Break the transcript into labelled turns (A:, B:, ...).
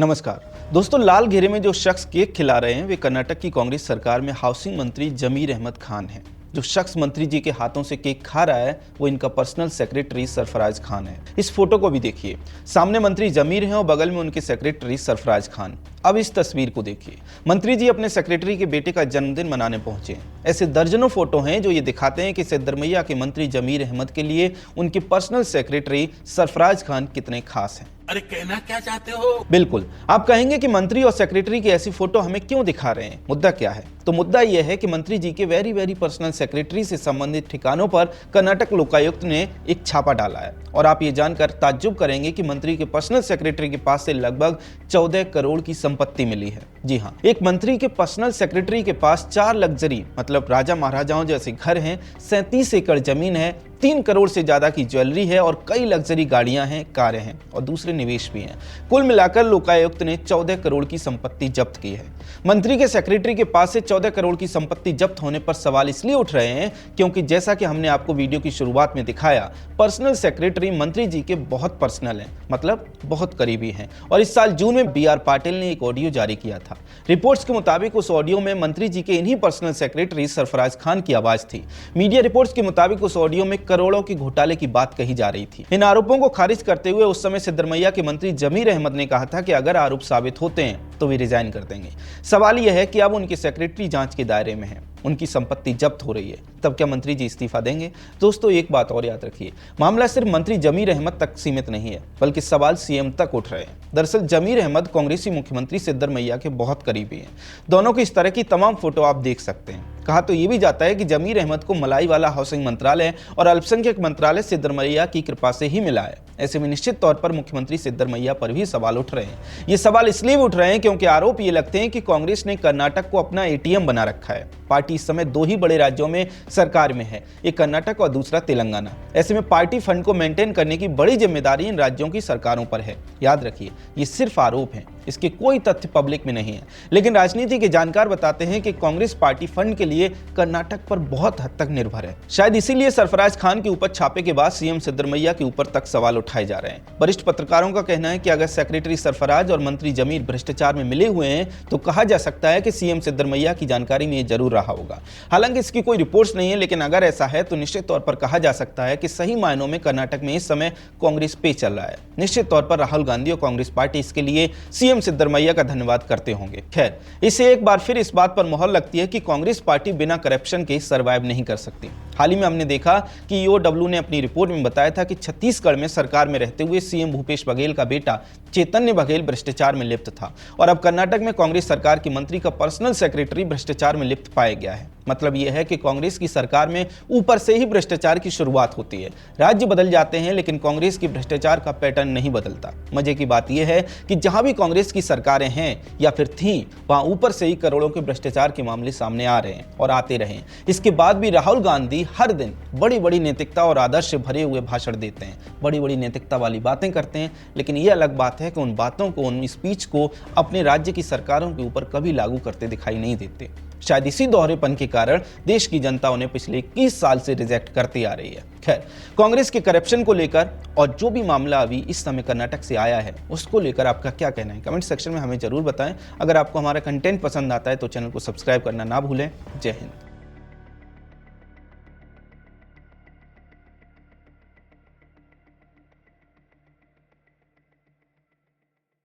A: नमस्कार दोस्तों, लाल घेरे में जो शख्स केक खिला रहे हैं वे कर्नाटक की कांग्रेस सरकार में हाउसिंग मंत्री जमीर अहमद खान हैं। जो शख्स मंत्री जी के हाथों से केक खा रहा है वो इनका पर्सनल सेक्रेटरी सरफराज खान है। इस फोटो को भी देखिए, सामने मंत्री जमीर हैं और बगल में उनके सेक्रेटरी सरफराज खान। अब इस तस्वीर को देखिए, मंत्री जी अपने सेक्रेटरी के बेटे का जन्मदिन मनाने पहुंचे। ऐसे दर्जनों फोटो हैं जो ये दिखाते हैं कि सिद्धरमैया के मंत्री जमीर अहमद के लिए उनके पर्सनल सेक्रेटरी सरफराज खान कितने खास हैं।
B: अरे कहना क्या चाहते हो?
A: बिल्कुल, आप कहेंगे कि मंत्री और सेक्रेटरी की ऐसी फोटो हमें क्यों दिखा रहे हैं, मुद्दा क्या है? तो मुद्दा यह है कि मंत्री जी के वेरी पर्सनल सेक्रेटरी से संबंधित ठिकानों पर कर्नाटक लोकायुक्त ने एक छापा डाला है। और आप ये जानकर ताज्जुब करेंगे कि मंत्री के पर्सनल सेक्रेटरी के पास से लगभग 14 करोड़ की संपत्ति मिली है। जी हाँ, एक मंत्री के पर्सनल सेक्रेटरी के पास 4 लग्जरी मतलब राजा महाराजाओं जैसे घर हैं, 37 एकड़ जमीन है, 3 करोड़ से ज्यादा की ज्वेलरी है और कई लग्जरी गाड़ियां हैं, कारें हैं और दूसरे निवेश भी हैं। कुल मिलाकर लोकायुक्त ने 14 करोड़ की संपत्ति जब्त की है। मंत्री के सेक्रेटरी के पास से 14 करोड़ की संपत्ति जब्त होने पर सवाल इसलिए उठ रहे हैं क्योंकि जैसा कि हमने आपको वीडियो की शुरुआत में दिखाया, पर्सनल सेक्रेटरी मंत्री जी के बहुत पर्सनल हैं, मतलब बहुत करीबी हैं। और इस साल जून में BR पाटिल ने एक ऑडियो जारी किया था। रिपोर्ट्स के मुताबिक उस ऑडियो में मंत्री जी के इन्हीं पर्सनल सेक्रेटरी सरफराज खान की आवाज थी। मीडिया रिपोर्ट्स के मुताबिक उस ऑडियो में करोड़ों की घोटाले की बात कही जा रही थी। इन आरोपों को खारिज करते हुए उस समय सिद्धरमैया के मंत्री जमीर अहमद ने कहा था कि अगर आरोप साबित होते हैं तो वे रिजाइन कर देंगे। सवाल यह है कि अब उनके सेक्रेटरी जांच के दायरे में हैं, उनकी संपत्ति जब्त हो रही है, तब क्या मंत्री जी इस्तीफा देंगे? दोस्तों, एक बात और याद रखिए, मामला सिर्फ मंत्री जमीर अहमद तक सीमित नहीं है, बल्कि सवाल CM तक उठ रहे हैं। दरअसल जमीर अहमद कांग्रेसी मुख्यमंत्री सिद्धरमैया के बहुत करीबी हैं। दोनों की इस तरह की तमाम फोटो आप देख सकते हैं। कहा तो ये भी जाता है कि जमीर अहमद को मलाई वाला हाउसिंग मंत्रालय और अल्पसंख्यक मंत्रालय सिद्धरमैया की कृपा से ही मिला है। ऐसे में निश्चित तौर पर मुख्यमंत्री सिद्धरमैया पर भी सवाल उठ रहे हैं। ये सवाल इसलिए उठ रहे हैं क्योंकि आरोप ये लगते हैं कि कांग्रेस ने कर्नाटक को अपना ATM बना रखा है। पार्टी इस समय 2 ही बड़े राज्यों में सरकार में है, एक कर्नाटक और दूसरा तेलंगाना। ऐसे में पार्टी फंड को मेंटेन करने की बड़ी जिम्मेदारी इन राज्यों की सरकारों पर है। याद रखिए, ये सिर्फ आरोप हैं, इसके कोई तथ्य पब्लिक में नहीं है। लेकिन राजनीति के जानकार बताते हैं कि कांग्रेस पार्टी फंड के लिए कर्नाटक पर बहुत हद तक निर्भर है। शायद इसीलिए सरफराज खान के ऊपर छापे के बाद CM सिद्धरमैया के ऊपर तक सवाल उठाए जा रहे हैं। वरिष्ठ पत्रकारों का कहना है कि अगर सेक्रेटरी सरफराज और मंत्री जमीर भ्रष्टाचार में मिले हुए हैं तो कहा जा सकता है कि CM सिद्धरमैया की जानकारी में ये जरूर रहा होगा। हालांकि इसकी कोई रिपोर्ट्स नहीं है, लेकिन अगर ऐसा है तो निश्चित तौर पर कहा जा सकता है कि सही मायनों में कर्नाटक में इस समय कांग्रेस पे चल रहा है। निश्चित तौर पर राहुल गांधी और कांग्रेस पार्टी इसके लिए CM सिद्धरमैया का धन्यवाद करते होंगे। खैर, इससे एक बार फिर इस बात पर मोहर लगती है कि कांग्रेस पार्टी बिना करप्शन के सर्वाइव नहीं कर सकती। हाल ही में हमने देखा कि EOW ने अपनी रिपोर्ट में बताया था कि छत्तीसगढ़ में सरकार में रहते हुए CM भूपेश बघेल का बेटा चैतन्य बघेल भ्रष्टाचार में लिप्त था और अब कर्नाटक में कांग्रेस सरकार की मंत्री का पर्सनल सेक्रेटरी भ्रष्टाचार में लिप्त पाया गया है। मतलब यह है कि कांग्रेस की सरकार में ऊपर से ही भ्रष्टाचार की शुरुआत होती है। राज्य बदल जाते हैं लेकिन कांग्रेस की भ्रष्टाचार का पैटर्न नहीं बदलता। मजे की बात यह है कि जहां भी कांग्रेस की सरकारें हैं या फिर थीं, वहां ऊपर से ही करोड़ों के भ्रष्टाचार के मामले सामने आ रहे हैं और आते रहे। इसके बाद भी राहुल गांधी हर दिन बड़ी नैतिकता और आदर्श से भरे हुए भाषण देते हैं, बड़ी नैतिकता वाली बातें करते हैं, लेकिन यह अलग बात है कि उन बातों को, उन स्पीच को अपने राज्य की सरकारों के ऊपर कभी लागू करते दिखाई नहीं देते। शायद इसी दोहरेपन के कारण देश की जनता उन्हें पिछले 21 साल से रिजेक्ट करती आ रही है। खैर, कांग्रेस के करप्शन को लेकर और जो भी मामला अभी इस समय कर्नाटक से आया है उसको लेकर आपका क्या कहना है, कमेंट सेक्शन में हमें जरूर बताएं। अगर आपको हमारा कंटेंट पसंद आता है तो चैनल को सब्सक्राइब करना ना भूलें। जय हिंद।